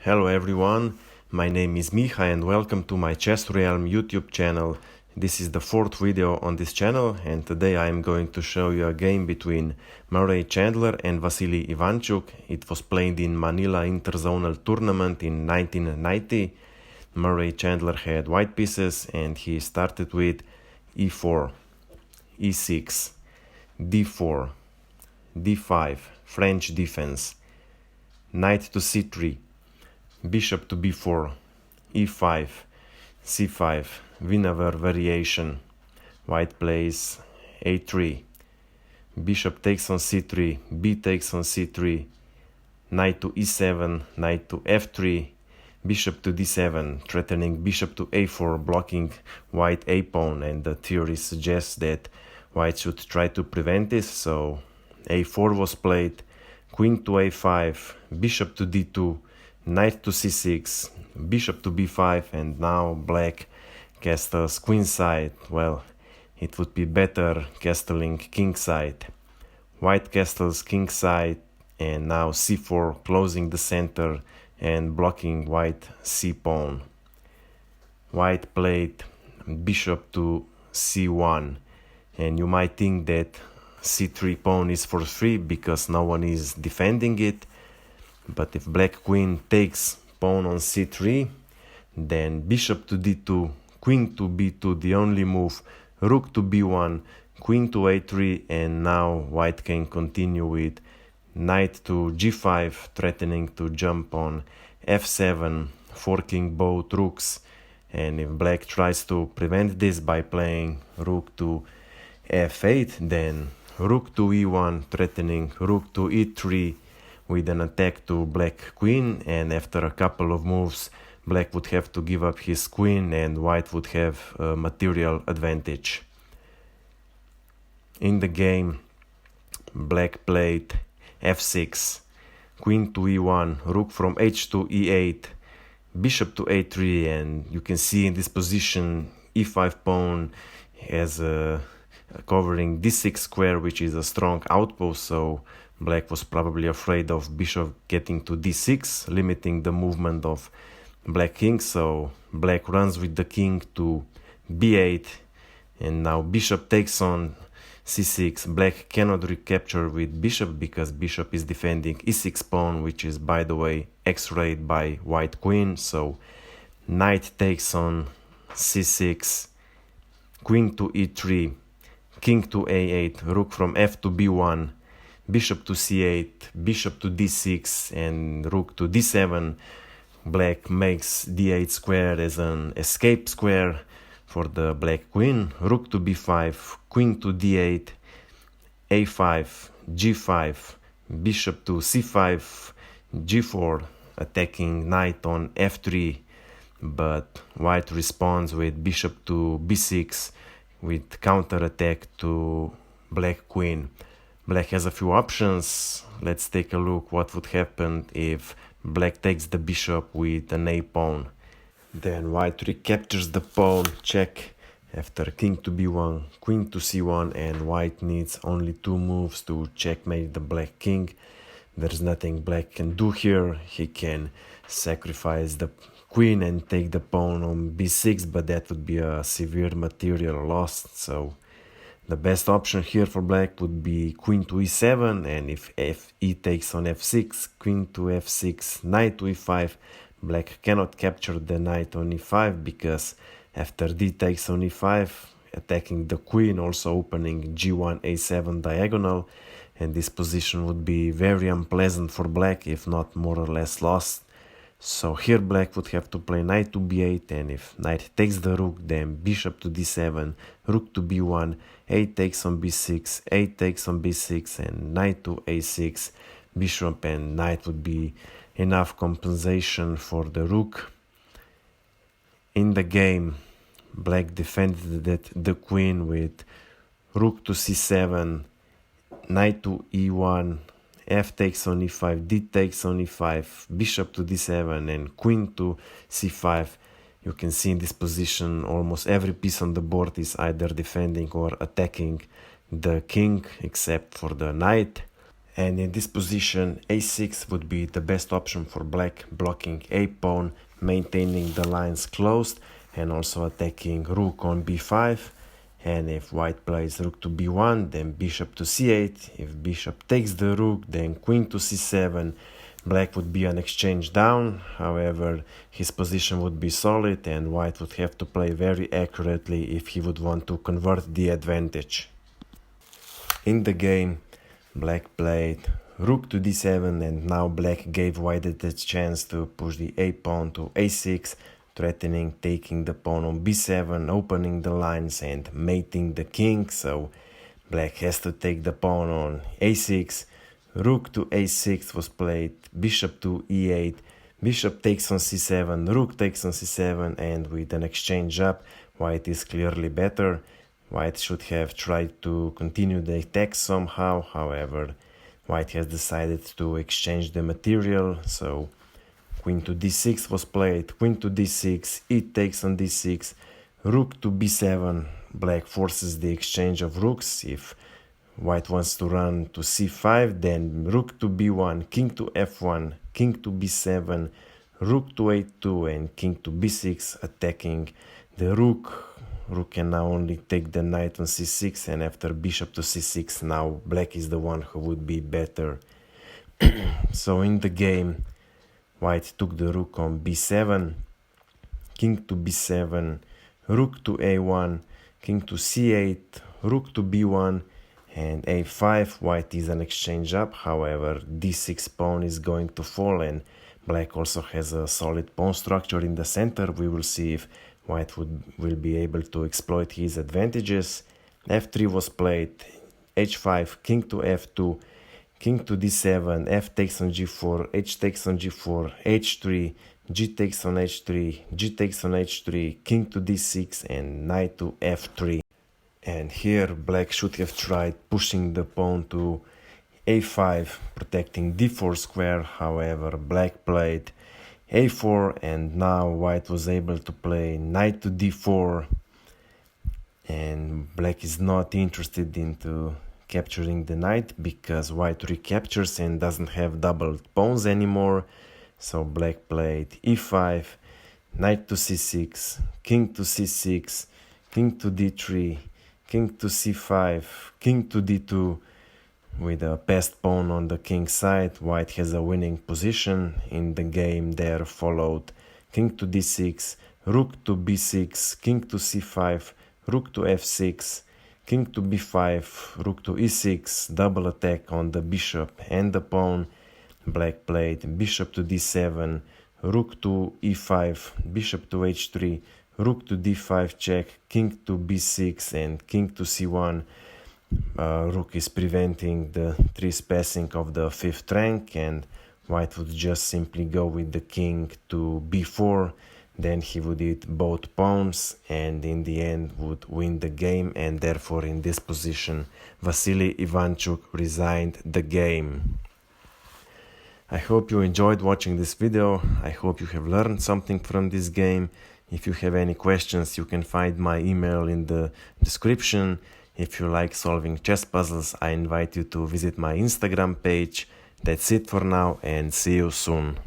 Hello everyone, my name is Miha and welcome to my chessrealm YouTube channel. This is the fourth video on this channel and today I am going to show you a game between Murray Chandler and Vassily Ivanchuk. It was played in Manila interzonal tournament in 1990. Murray Chandler had white pieces and he started with e4, e6, d4, d5, French defense, knight to c3, bishop to b4, e5, c5, Wiener variation, white plays a3, bishop takes on c3, b takes on c3, knight to e7, knight to f3, bishop to d7, threatening bishop to a4, blocking white a pawn, and the theory suggests that white should try to prevent this, so a4 was played, queen to a5, bishop to d2, knight to c6, bishop to b5, and now black castles queenside. Well, it would be better castling kingside. White castles kingside, and now c4 closing the center and blocking white c-pawn. White played bishop to c1, and you might think that c3 pawn is for free because no one is defending it. But if black queen takes pawn on c3, then bishop to d2, queen to b2, the only move, rook to b1, queen to a3, and now white can continue with knight to g5, threatening to jump on f7, forking both rooks. And if black tries to prevent this by playing rook to f8, then rook to e1, threatening rook to e3, with an attack to black queen, and after a couple of moves black would have to give up his queen and white would have a material advantage. In the game, black played f6, queen to e1, rook from h to e8, bishop to a3, and you can see in this position e5 pawn has covering d6 square, which is a strong outpost, so black was probably afraid of bishop getting to d6, limiting the movement of black king, so black runs with the king to b8, and now bishop takes on c6. Black cannot recapture with bishop because bishop is defending e6 pawn, which is, by the way, x-rayed by white queen, so knight takes on c6, queen to e3, king to a8, rook from f to b1, bishop to c8, bishop to d6, and rook to d7. Black makes d8 square as an escape square for the black queen, rook to b5, queen to d8, a5, g5, bishop to c5, g4, attacking knight on f3, but white responds with bishop to b6 with counter attack to black queen. Black has a few options. Let's take a look what would happen if black takes the bishop with an a pawn. Then white recaptures the pawn, check, after king to b1, queen to c1, and white needs only two moves to checkmate the black king. There's nothing black can do here. He can sacrifice the queen and take the pawn on b6, but that would be a severe material loss, so the best option here for black would be queen to e7, and if e takes on f6, queen to f6, knight to e5, black cannot capture the knight on e5 because after d takes on e5, attacking the queen, also opening g1 a7 diagonal, and this position would be very unpleasant for black, if not more or less lost. So here black would have to play knight to b8, and if knight takes the rook, then bishop to d7, rook to b1, a takes on b6, a takes on b6, and knight to a6, bishop and knight would be enough compensation for the rook. In the game, black defended the queen with rook to c7, knight to e1, f takes on e5, d takes on e5, bishop to d7, and queen to c5. You can see in this position almost every piece on the board is either defending or attacking the king, except for the knight. And in this position, a6 would be the best option for black, blocking a pawn, maintaining the lines closed, and also attacking rook on b5. And if white plays rook to b1, then bishop to c8. If bishop takes the rook, then queen to c7. Black would be an exchange down, however, his position would be solid and white would have to play very accurately if he would want to convert the advantage. In the game, black played rook to d7 and now black gave white the chance to push the a pawn to a6, threatening taking the pawn on b7, opening the lines and mating the king, so black has to take the pawn on a6. Rook to a6 was played, bishop to e8, bishop takes on c7, rook takes on c7, and with an exchange up, white is clearly better. White should have tried to continue the attack somehow, however, white has decided to exchange the material, so queen to d6 was played, queen to d6, e takes on d6, rook to b7, black forces the exchange of rooks. If white wants to run to c5, then rook to b1, king to f1, king to b7, rook to a2 and king to b6, attacking the rook. Rook can now only take the knight on c6, and after bishop to c6, now black is the one who would be better. So in the game, white took the rook on b7, king to b7, rook to a1, king to c8, rook to b1, and a5. White is an exchange up, however, d6 pawn is going to fall and black also has a solid pawn structure in the center. We will see if white will be able to exploit his advantages. f3 was played, h5, king to f2, king to d7, f takes on g4, h takes on g4, h3, g takes on h3, g takes on h3, king to d6 and knight to f3. And here black should have tried pushing the pawn to a5, protecting d4 square, however black played a4 and now white was able to play knight to d4, and black is not interested into capturing the knight because white recaptures and doesn't have doubled pawns anymore, so black played e5, knight to c6, king to c6, king to d3, king to c5, king to d2. With a passed pawn on the king side, white has a winning position. In the game there followed king to d6, rook to b6, king to c5, rook to f6, king to b5, rook to e6, double attack on the bishop and the pawn. Black played bishop to d7, rook to e5, bishop to h3, rook to d5 check, king to b6 and king to c1. Rook is preventing the trespassing of the fifth rank, and white would just simply go with the king to b4, then he would eat both pawns and in the end would win the game, and therefore in this position Vassily Ivanchuk resigned the game. I hope you enjoyed watching this video. I hope you have learned something from this game. If you have any questions, you can find my email in the description. If you like solving chess puzzles, I invite you to visit my Instagram page. That's it for now and see you soon.